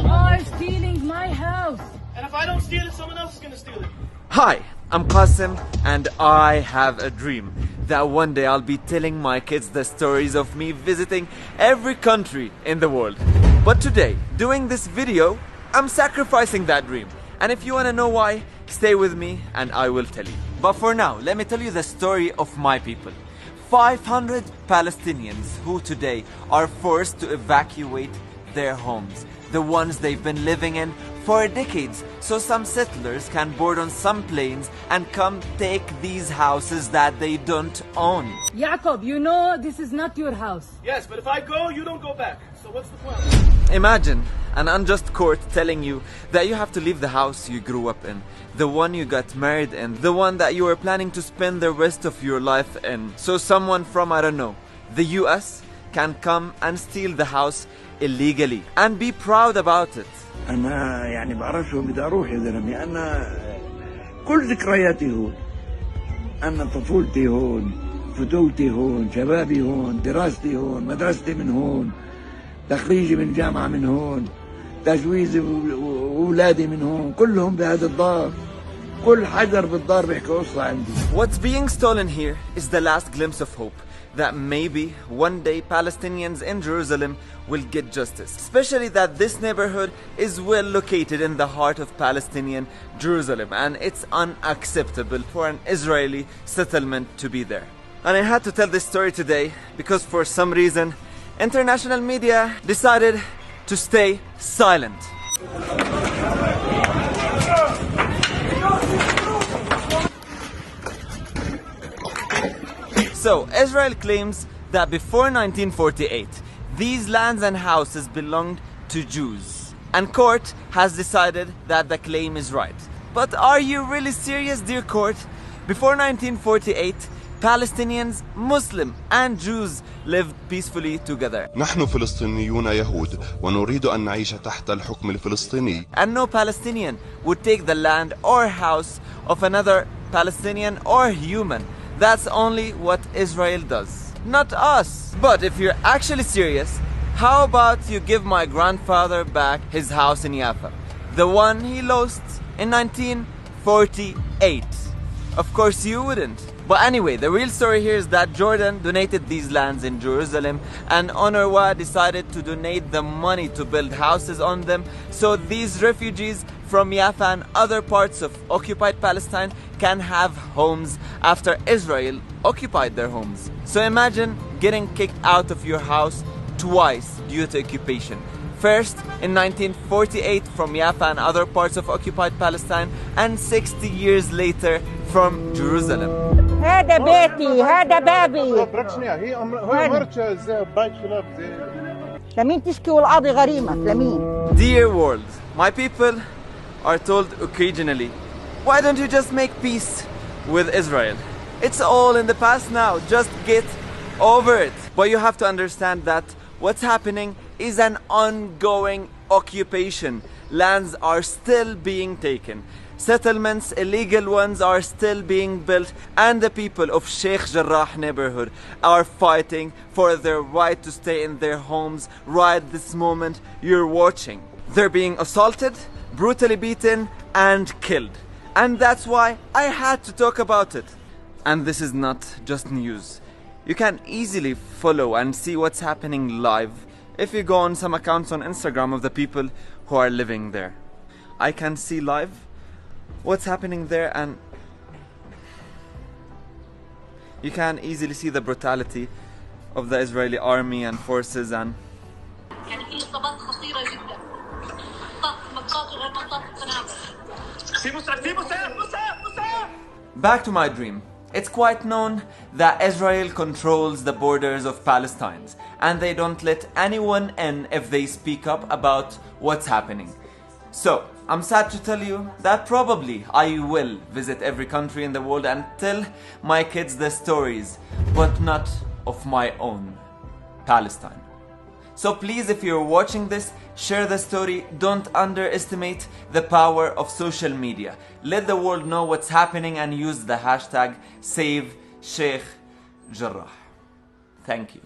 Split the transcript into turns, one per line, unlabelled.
are stealing my house.
And if I don't steal it, someone else is gonna steal it.
Hi, I'm Qasim and I have a dream that one day I'll be telling my kids the stories of me visiting every country in the world. But today, doing this video, I'm sacrificing that dream. And if you want to know why, stay with me and I will tell you. But for now, let me tell you the story of my people. 500 Palestinians who today are forced to evacuate their homes, the ones they've been living in for decades, so some settlers can board on some planes and come take these houses that they don't own.
Jacob, you know this is not your house.
Yes, but if I go, you don't go back. So what's the plan?
Imagine an unjust court telling you that you have to leave the house you grew up in, the one you got married in, the one that you were planning to spend the rest of your life in. So someone from, I don't know, the US can come and steal the house illegally and be proud about it.
أنا يعني بعرفش وين بدي أروح يا زلمة. أنا كل ذكرياتي هون. أنا طفولتي هون، فتولتي هون، شبابي هون، دراستي هون، مدرستي من هون، تخريجي من جامعة من هون، تجويزي وأولادي من هون، كلهم بهذا الدار. كل حجر بالدار بيحكي قصة عندي.
What's being stolen here is the last glimpse of hope that maybe one day Palestinians in Jerusalem will get justice. Especially that this neighborhood is well located in the heart of Palestinian Jerusalem and it's unacceptable for an Israeli settlement to be there. And I had to tell this story today because for some reason international media decided to stay silent. So, Israel claims that before 1948, these lands and houses belonged to Jews. And court has decided that the claim is right. But are you really serious, dear court? Before 1948, Palestinians, Muslim and Jews lived peacefully together.
نحن فلسطينيون يهود ونريد أن نعيش تحت الحكم الفلسطيني.
And no Palestinian would take the land or house of another Palestinian or human. That's only what Israel does, not us. But if you're actually serious, how about you give my grandfather back his house in Jaffa, the one he lost in 1948? Of course you wouldn't. But anyway, the real story here is that Jordan donated these lands in Jerusalem and UNRWA decided to donate the money to build houses on them so these refugees from Jaffa and other parts of occupied Palestine can have homes after Israel occupied their homes. So imagine getting kicked out of your house twice due to occupation. First in 1948 from Jaffa and other parts of occupied Palestine, and 60 years later from Jerusalem.
هذا بيتي، هذا بابي. لمين تشكي والقاضي غريمة؟ لمين؟
Dear world, my people are told occasionally, why don't you just make peace with Israel? It's all in the past now, just get over it. But you have to understand that what's happening is an ongoing occupation. Lands are still being taken. Settlements, illegal ones, are still being built, and the people of Sheikh Jarrah neighborhood are fighting for their right to stay in their homes right this moment you're watching. They're being assaulted, brutally beaten, and killed. And that's why I had to talk about it. And this is not just news. You can easily follow and see what's happening live if you go on some accounts on Instagram of the people who are living there. I can see live what's happening there, and you can easily see the brutality of the Israeli army and forces. And back to my dream. It's quite known that Israel controls the borders of Palestine and they don't let anyone in if they speak up about what's happening. So, I'm sad to tell you that probably I will visit every country in the world and tell my kids the stories, but not of my own Palestine. So please, if you're watching this, share the story. Don't underestimate the power of social media. Let the world know what's happening and use the hashtag #SaveSheikh Jarrah. Thank you.